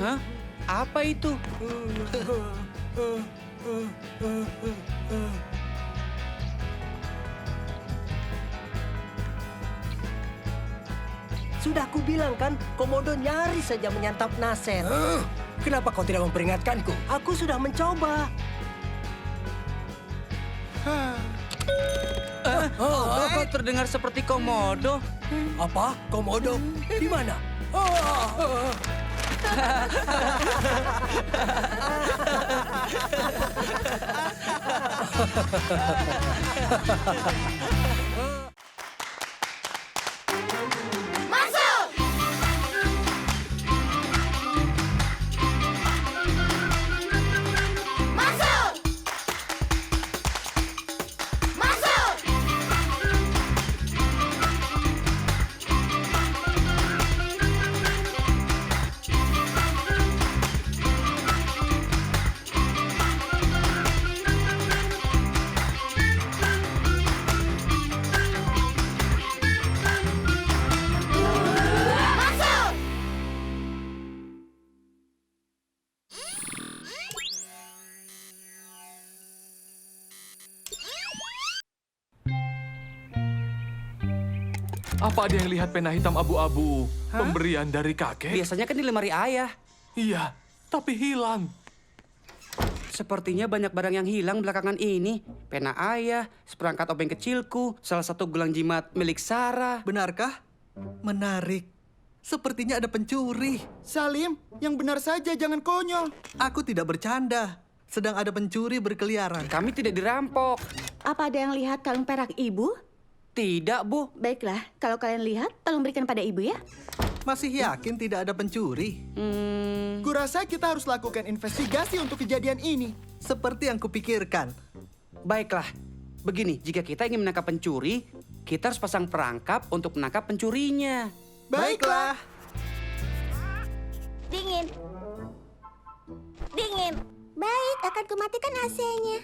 Hah? Apa itu? Sudah aku bilang kan, komodo nyaris saja menyantap Nasir. Kenapa kau tidak memperingatkanku? Aku sudah mencoba. Kau terdengar seperti komodo. Apa? Komodo? Di mana? Apa ada yang lihat pena hitam abu-abu pemberian dari kakek? Biasanya kan di lemari ayah. Iya, tapi hilang. Sepertinya banyak barang yang hilang belakangan ini. Pena ayah, seperangkat obeng kecilku, salah satu gelang jimat milik Sarah. Benarkah? Menarik. Sepertinya ada pencuri. Salim, yang benar saja, jangan konyol. Aku tidak bercanda. Sedang ada pencuri berkeliaran. Kami tidak dirampok. Apa ada yang lihat kalung perak ibu? Tidak, Bu. Baiklah, kalau kalian lihat, tolong berikan pada ibu ya. Masih yakin tidak ada pencuri? Kurasa kita harus lakukan investigasi untuk kejadian ini. Seperti yang kupikirkan. Baiklah. Begini, jika kita ingin menangkap pencuri, kita harus pasang perangkap untuk menangkap pencurinya. Baiklah. Dingin. Dingin. Baik, akan kumatikan AC-nya.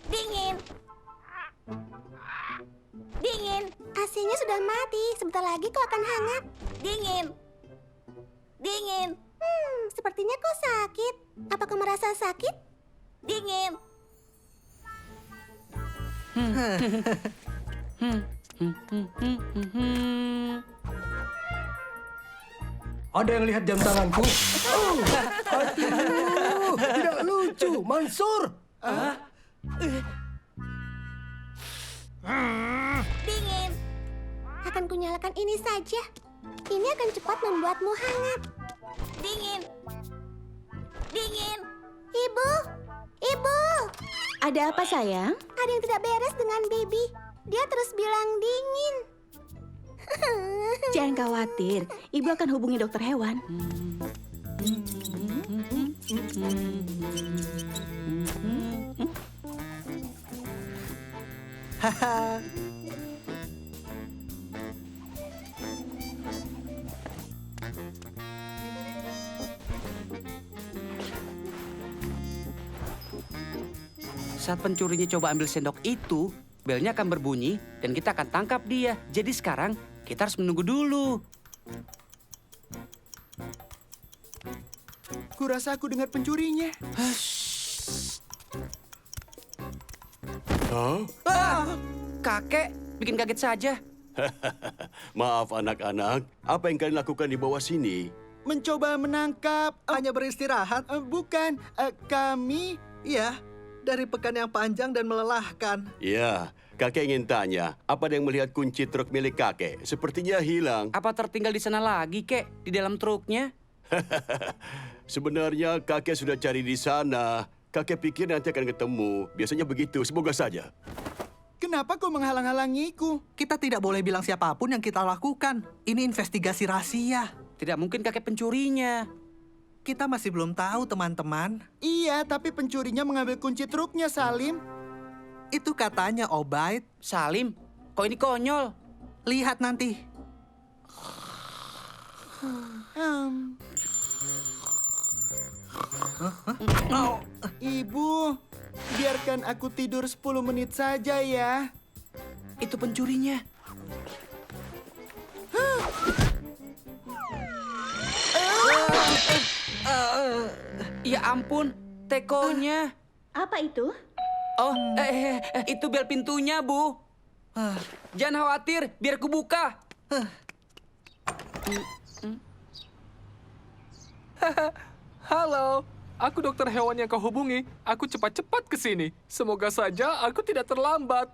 Dingin. Dingin. AC-nya sudah mati. Sebentar lagi kau akan hangat. Dingin. Dingin. Sepertinya kau sakit. Apa kau merasa sakit? Dingin. Ada yang lihat jam tanganku? Oh, aduh, tidak lucu, Mansur. Dingin. Akan kunyalakan ini saja. Ini akan cepat membuatmu hangat. Dingin. Dingin. Ibu. Ibu. Ada apa sayang? Ada yang tidak beres dengan Bibi. Dia terus bilang dingin. Jangan khawatir, ibu akan hubungi dokter hewan. Haha. Saat pencurinya coba ambil sendok itu, belnya akan berbunyi dan kita akan tangkap dia. Jadi sekarang kita harus menunggu dulu. Kurasa aku dengar pencurinya. Kakek bikin kaget saja. Maaf anak-anak, apa yang kalian lakukan di bawah sini? Mencoba menangkap... Hanya beristirahat? Bukan, kami... Iya, dari pekan yang panjang dan melelahkan. Ya, kakek ingin tanya, apa ada yang melihat kunci truk milik kakek? Sepertinya hilang. Apa tertinggal di sana lagi, Kek? Di dalam truknya? Sebenarnya kakek sudah cari di sana. Kakek pikir nanti akan ketemu. Biasanya begitu, semoga saja. Kenapa kau menghalang-halangiku? Kita tidak boleh bilang siapapun yang kita lakukan. Ini investigasi rahasia. Tidak mungkin kakek pencurinya. Kita masih belum tahu, teman-teman. Iya, tapi pencurinya mengambil kunci truknya, Salim. Itu katanya, Obaid. Salim, kok ini konyol? Lihat nanti. Ibu, biarkan aku tidur 10 menit saja ya. Itu pencurinya. Ya ampun, tekonya. Apa itu? Oh, itu bel pintunya, Bu. Jangan khawatir, biar ku buka. Halo, aku dokter hewan yang kau hubungi. Aku cepat-cepat ke sini. Semoga saja aku tidak terlambat.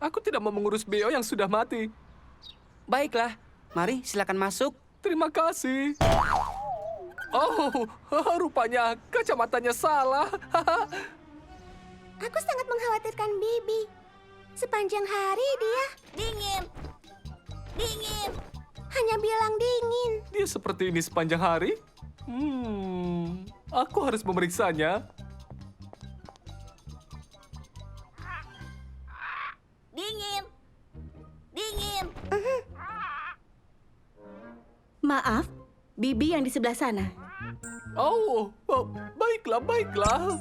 Aku tidak mau mengurus Beo yang sudah mati. Baiklah, mari silakan masuk. Terima kasih. Oh, rupanya kacamatanya salah. Aku sangat mengkhawatirkan Bibi. Sepanjang hari dia dingin. Dingin. Hanya bilang dingin. Dia seperti ini sepanjang hari? Aku harus memeriksanya. Dingin. Dingin. Maaf, Bibi yang di sebelah sana. Oh, baiklah, baiklah.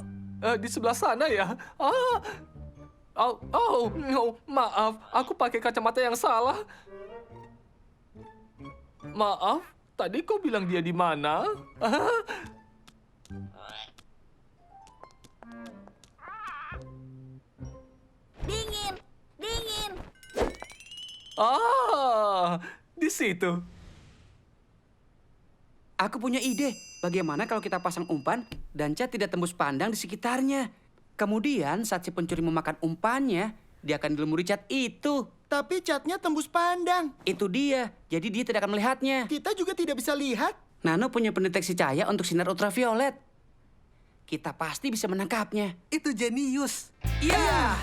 Di sebelah sana ya. Maaf, aku pakai kacamata yang salah. Maaf, tadi kau bilang dia di mana? Dingin. Di situ. Aku punya ide. Bagaimana kalau kita pasang umpan dan cat tidak tembus pandang di sekitarnya. Kemudian saat si pencuri memakan umpannya, dia akan dilumuri cat itu. Tapi catnya tembus pandang. Itu dia. Jadi dia tidak akan melihatnya. Kita juga tidak bisa lihat. Nano punya pendeteksi cahaya untuk sinar ultraviolet. Kita pasti bisa menangkapnya. Itu jenius. Iya.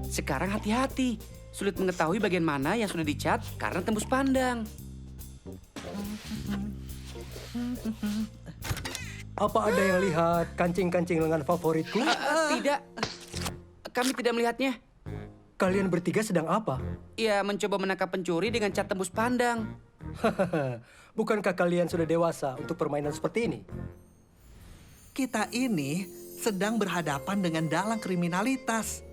Sekarang hati-hati. Sulit mengetahui bagian mana yang sudah dicat karena tembus pandang. Apa ada yang lihat kancing-kancing lengan favoritku? Tidak. Kami tidak melihatnya. Kalian bertiga sedang apa? Ia mencoba menangkap pencuri dengan cat tembus pandang. Bukankah kalian sudah dewasa untuk permainan seperti ini? Kita ini sedang berhadapan dengan dalang kriminalitas.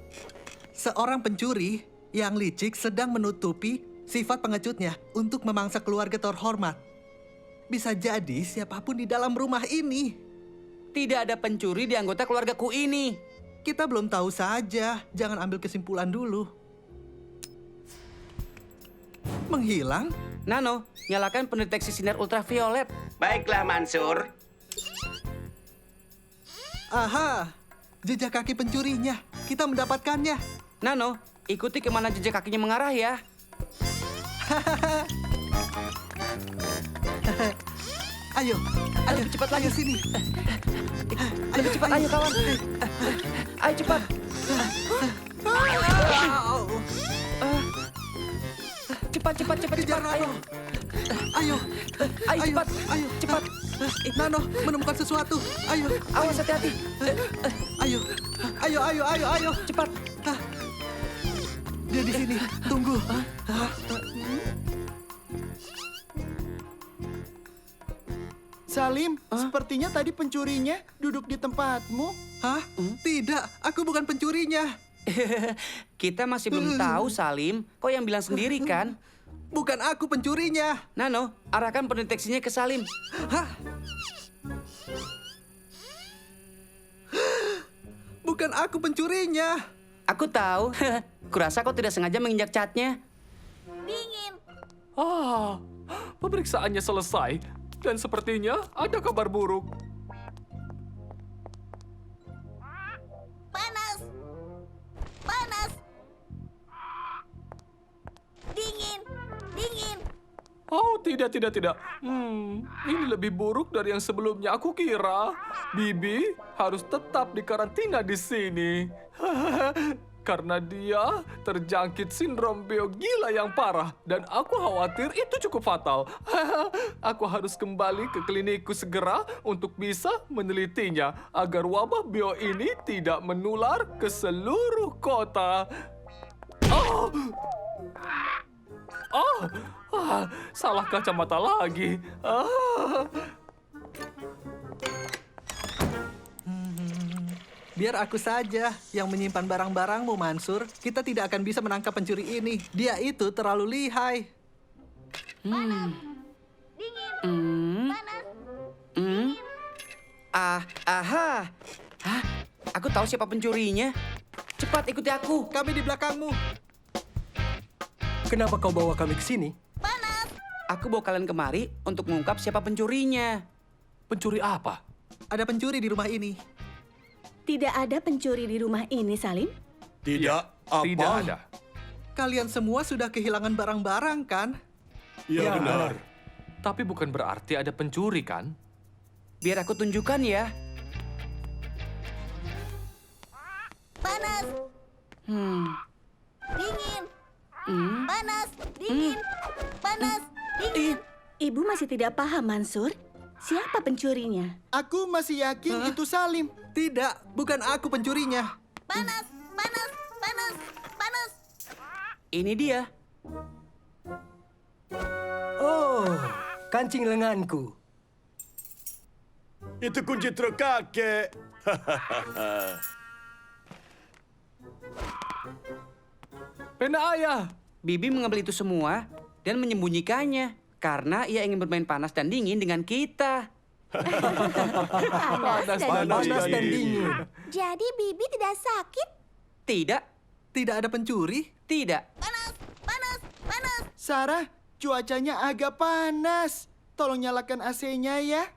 Seorang pencuri yang licik sedang menutupi sifat pengecutnya untuk memangsa keluarga terhormat. Bisa jadi siapapun di dalam rumah ini. Tidak ada pencuri di anggota keluargaku ini. Kita belum tahu saja. Jangan ambil kesimpulan dulu. Menghilang? Nano, nyalakan pendeteksi sinar ultraviolet. Baiklah, Mansur. Aha, jejak kaki pencurinya. Kita mendapatkannya. Nano, ikuti kemana jejak kakinya mengarah ya. Ayo, Lebih cepat lagi. sini. Lebih cepat, ayo kawan. Ayo cepat. Cepat. Kejar Ayo. Ayo, Ayo cepat. ayo. Cepat. Nano, menemukan sesuatu. Ayo, Awas hati-hati. ayo. Cepat. Dia di sini. Tunggu. Salim, sepertinya tadi pencurinya duduk di tempatmu. Hah? Tidak, aku bukan pencurinya. Kita masih belum tahu, Salim. Kau yang bilang sendiri kan? Bukan aku pencurinya. Nano, arahkan pendeteksinya ke Salim. Hah? Bukan aku pencurinya. Aku tahu. Kurasa kau tidak sengaja menginjak catnya. Dingin. Pemeriksaannya selesai. Dan sepertinya ada kabar buruk. Panas. Dingin. Oh, tidak. Ini lebih buruk dari yang sebelumnya aku kira. Bibi harus tetap dikarantina di sini. Karena dia terjangkit sindrom biogila yang parah. Dan aku khawatir itu cukup fatal. Aku harus kembali ke klinikku segera untuk bisa menelitinya. Agar wabah bio ini tidak menular ke seluruh kota. Salah kacamata lagi. Biar aku saja yang menyimpan barang-barangmu, Mansur. Kita tidak akan bisa menangkap pencuri ini. Dia itu terlalu lihai. Aha. Hah? Aku tahu siapa pencurinya. Cepat ikuti aku. Kami di belakangmu. Kenapa kau bawa kami ke sini? Aku bawa kalian kemari untuk mengungkap siapa pencurinya. Pencuri apa? Ada pencuri di rumah ini. Tidak ada pencuri di rumah ini, Salim. Tidak apa? Tidak ada. Kalian semua sudah kehilangan barang-barang, kan? Ya, benar. Tapi bukan berarti ada pencuri, kan? Biar aku tunjukkan ya. Panas. Dingin. Panas. Dingin. Ibu masih tidak paham, Mansur. Siapa pencurinya? Aku masih yakin itu Salim. Tidak, bukan aku pencurinya. Panas. Ini dia. Oh, kancing lenganku. Itu kunci truk kakek. Pena ayah. Bibi mengambil itu semua dan menyembunyikannya. Karena ia ingin bermain panas dan dingin dengan kita. Panas Panas dan dingin. Jadi Bibi tidak sakit? Tidak. Tidak ada pencuri? Tidak. Sarah, cuacanya agak panas. Tolong nyalakan AC-nya ya.